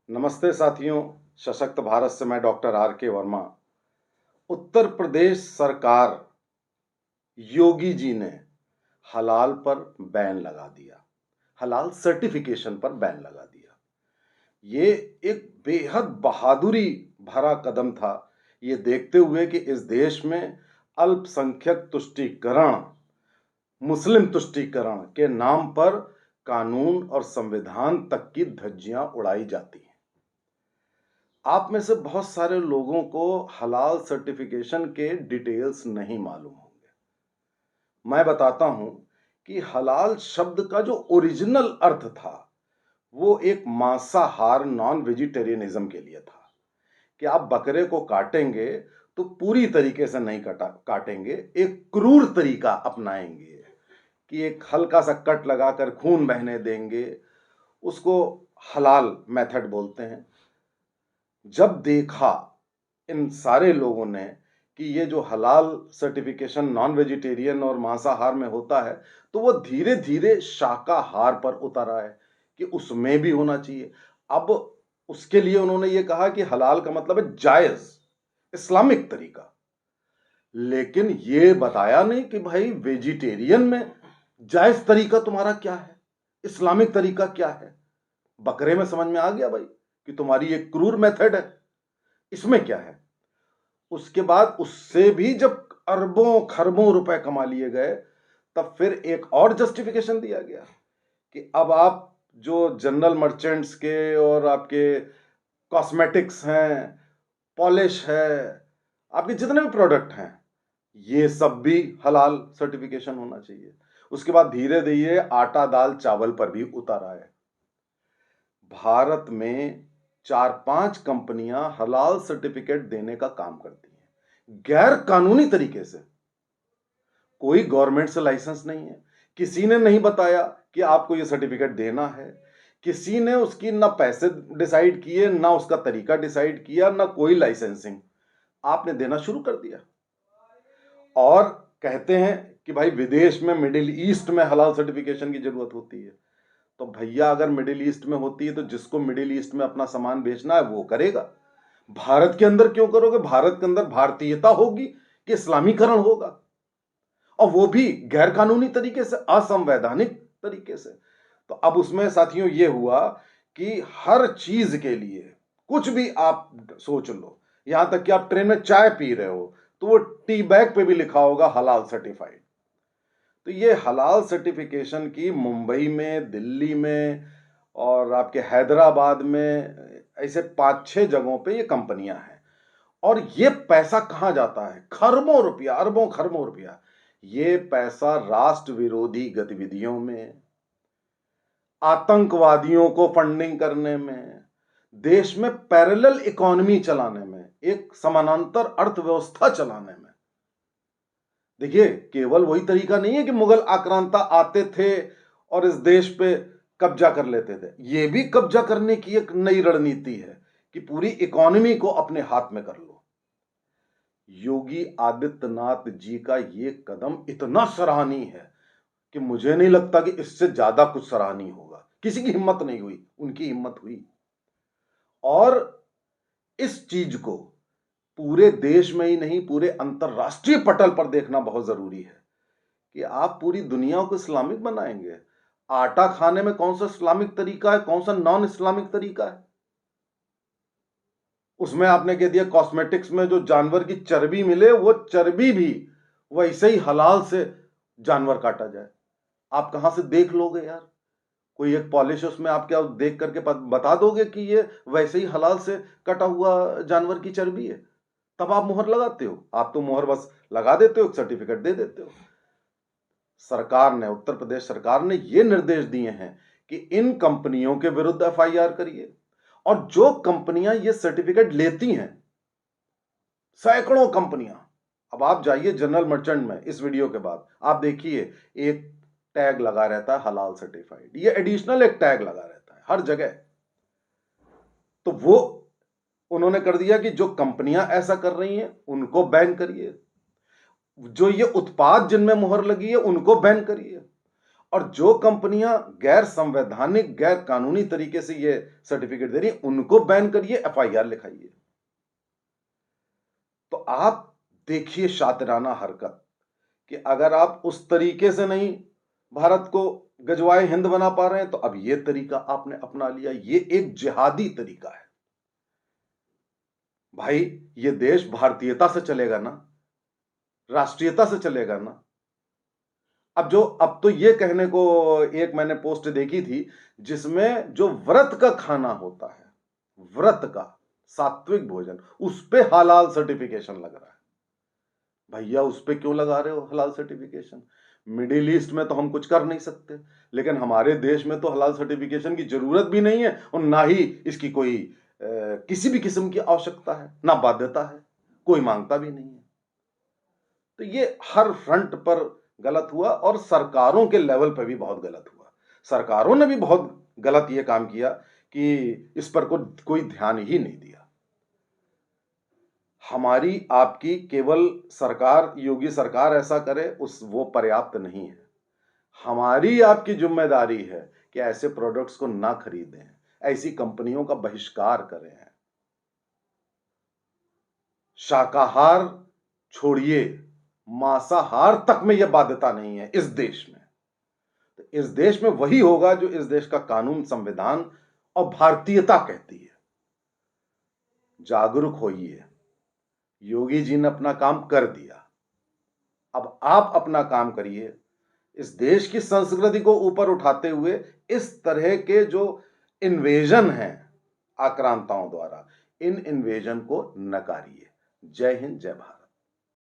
नमस्ते साथियों। सशक्त भारत से मैं डॉक्टर आर के वर्मा। उत्तर प्रदेश सरकार योगी जी ने हलाल पर बैन लगा दिया, हलाल सर्टिफिकेशन पर बैन लगा दिया। ये एक बेहद बहादुरी भरा कदम था, ये देखते हुए कि इस देश में अल्पसंख्यक तुष्टीकरण, मुस्लिम तुष्टीकरण के नाम पर कानून और संविधान तक की धज्जियां उड़ाई जाती हैं। आप में से बहुत सारे लोगों को हलाल सर्टिफिकेशन के डिटेल्स नहीं मालूम होंगे। मैं बताता हूं कि हलाल शब्द का जो ओरिजिनल अर्थ था वो एक मांसाहार नॉन वेजिटेरियनिज्म के लिए था कि आप बकरे को काटेंगे तो पूरी तरीके से नहीं काटेंगे, एक क्रूर तरीका अपनाएंगे कि एक हल्का सा कट लगाकर खून बहने देंगे। उसको हलाल मेथड बोलते हैं। जब देखा इन सारे लोगों ने कि ये जो हलाल सर्टिफिकेशन नॉन वेजिटेरियन और मांसाहार में होता है, तो वो धीरे धीरे शाकाहार पर उतर आए कि उसमें भी होना चाहिए। अब उसके लिए उन्होंने ये कहा कि हलाल का मतलब है जायज, इस्लामिक तरीका। लेकिन ये बताया नहीं कि भाई वेजिटेरियन में जायज तरीका तुम्हारा क्या है, इस्लामिक तरीका क्या है। बकरे में समझ में आ गया भाई कि तुम्हारी ये क्रूर मेथड है, इसमें क्या है। उसके बाद उससे भी जब अरबों खरबों रुपए कमा लिए गए, तब फिर एक और जस्टिफिकेशन दिया गया कि अब आप जो जनरल मर्चेंट्स के और आपके कॉस्मेटिक्स हैं, पॉलिश है, आपके जितने भी प्रोडक्ट हैं, ये सब भी हलाल सर्टिफिकेशन होना चाहिए। उसके बाद धीरे धीरे आटा दाल चावल पर भी उतर आए। भारत में 4-5 कंपनियां हलाल सर्टिफिकेट देने का काम करती हैं गैर कानूनी तरीके से। कोई गवर्नमेंट से लाइसेंस नहीं है, किसी ने नहीं बताया कि आपको यह सर्टिफिकेट देना है, किसी ने उसकी ना पैसे डिसाइड किए, ना उसका तरीका डिसाइड किया, ना कोई लाइसेंसिंग। आपने देना शुरू कर दिया और कहते हैं कि भाई विदेश में, मिडिल ईस्ट में हलाल सर्टिफिकेशन की जरूरत होती है। तो भैया अगर मिडिल ईस्ट में होती है तो जिसको मिडिल ईस्ट में अपना सामान बेचना है वो करेगा। भारत के अंदर क्यों करोगे? भारत के अंदर भारतीयता होगी कि इस्लामीकरण होगा, और वो भी गैर कानूनी तरीके से, असंवैधानिक तरीके से। तो अब उसमें साथियों ये हुआ कि हर चीज के लिए कुछ भी आप सोच लो, यहां तक कि आप ट्रेन में चाय पी रहे हो तो वो टी बैग पे भी लिखा होगा हलाल सर्टिफाइड। तो ये हलाल सर्टिफिकेशन की मुंबई में, दिल्ली में और आपके हैदराबाद में, ऐसे 5-6 जगहों पे ये कंपनियां हैं। और ये पैसा कहां जाता है? खरबों रुपया, अरबों खरबों रुपया। ये पैसा राष्ट्र विरोधी गतिविधियों में, आतंकवादियों को फंडिंग करने में, देश में पैरेलल इकोनॉमी चलाने में, एक समानांतर अर्थव्यवस्था चलाने में। देखिए, केवल वही तरीका नहीं है कि मुगल आक्रांता आते थे और इस देश पे कब्जा कर लेते थे। ये भी कब्जा करने की एक नई रणनीति है कि पूरी इकोनॉमी को अपने हाथ में कर लो। योगी आदित्यनाथ जी का ये कदम इतना सराहनीय है कि मुझे नहीं लगता कि इससे ज्यादा कुछ सराहनीय होगा। किसी की हिम्मत नहीं हुई, उनकी हिम्मत हुई। और इस चीज को पूरे देश में ही नहीं, पूरे अंतरराष्ट्रीय पटल पर देखना बहुत जरूरी है कि आप पूरी दुनिया को इस्लामिक बनाएंगे। आटा खाने में कौन सा इस्लामिक तरीका है, कौन सा नॉन इस्लामिक तरीका है? उसमें आपने कह दिया कॉस्मेटिक्स में जो जानवर की चर्बी मिले, वो चर्बी भी वैसे ही हलाल से जानवर काटा जाए। आप कहां से देख लोगे यार? कोई एक पॉलिश उसमें आप क्या देख करके बता दोगे कि ये वैसे ही हलाल से कटा हुआ जानवर की चर्बी है? तब आप मोहर लगाते हो। आप तो मोहर बस लगा देते हो, सर्टिफिकेट दे देते हो। सरकार ने, उत्तर प्रदेश सरकार ने ये निर्देश दिए हैं कि इन कंपनियों के विरुद्ध एफआईआर करिए। और जो कंपनियां ये सर्टिफिकेट लेती हैं, सैकड़ों कंपनियां, अब आप जाइए जनरल मर्चेंट में, इस वीडियो के बाद आप देखिए एक टैग लगा रहता है हलाल सर्टिफाइड। ये एडिशनल एक टैग लगा रहता है हर जगह। तो वो उन्होंने कर दिया कि जो कंपनियां ऐसा कर रही हैं उनको बैन करिए, जो ये उत्पाद जिनमें मुहर लगी है उनको बैन करिए, और जो कंपनियां गैर संवैधानिक, गैर कानूनी तरीके से ये सर्टिफिकेट दे रही हैं, उनको बैन करिए, एफआईआर लिखाइए। तो आप देखिए शातिराना हरकत कि अगर आप उस तरीके से नहीं भारत को गजवाए हिंद बना पा रहे हैं, तो अब ये तरीका आपने अपना लिया, ये एक जिहादी तरीका है। भाई, ये देश भारतीयता से चलेगा ना, राष्ट्रीयता से चलेगा ना। अब तो ये कहने को, एक मैंने पोस्ट देखी थी जिसमें जो व्रत का खाना होता है, व्रत का सात्विक भोजन, उस पे हलाल सर्टिफिकेशन लग रहा है। भैया, उस पे क्यों लगा रहे हो हलाल सर्टिफिकेशन? मिडिल ईस्ट में तो हम कुछ कर नहीं सकते, लेकिन हमारे देश में तो हलाल सर्टिफिकेशन की जरूरत भी नहीं है और ना ही इसकी कोई किसी भी किस्म की आवश्यकता है, ना बाध्यता है, कोई मांगता भी नहीं है। तो ये हर फ्रंट पर गलत हुआ और सरकारों के लेवल पर भी बहुत गलत हुआ। सरकारों ने भी बहुत गलत ये काम किया कि इस पर कोई ध्यान ही नहीं दिया। हमारी आपकी केवल सरकार, योगी सरकार ऐसा करे वो पर्याप्त नहीं है। हमारी आपकी जिम्मेदारी है कि ऐसे प्रोडक्ट्स को ना खरीदें, ऐसी कंपनियों का बहिष्कार करें। शाकाहार छोड़िए, मांसाहार तक में यह बाध्यता नहीं है इस देश में। तो इस देश में वही होगा जो इस देश का कानून, संविधान और भारतीयता कहती है। जागरूक होइए। योगी जी ने अपना काम कर दिया, अब आप अपना काम करिए। इस देश की संस्कृति को ऊपर उठाते हुए इस तरह के जो इन्वेजन हैं आक्रांताओं द्वारा, इन इन्वेजन को नकारिए। जय हिंद, जय भारत।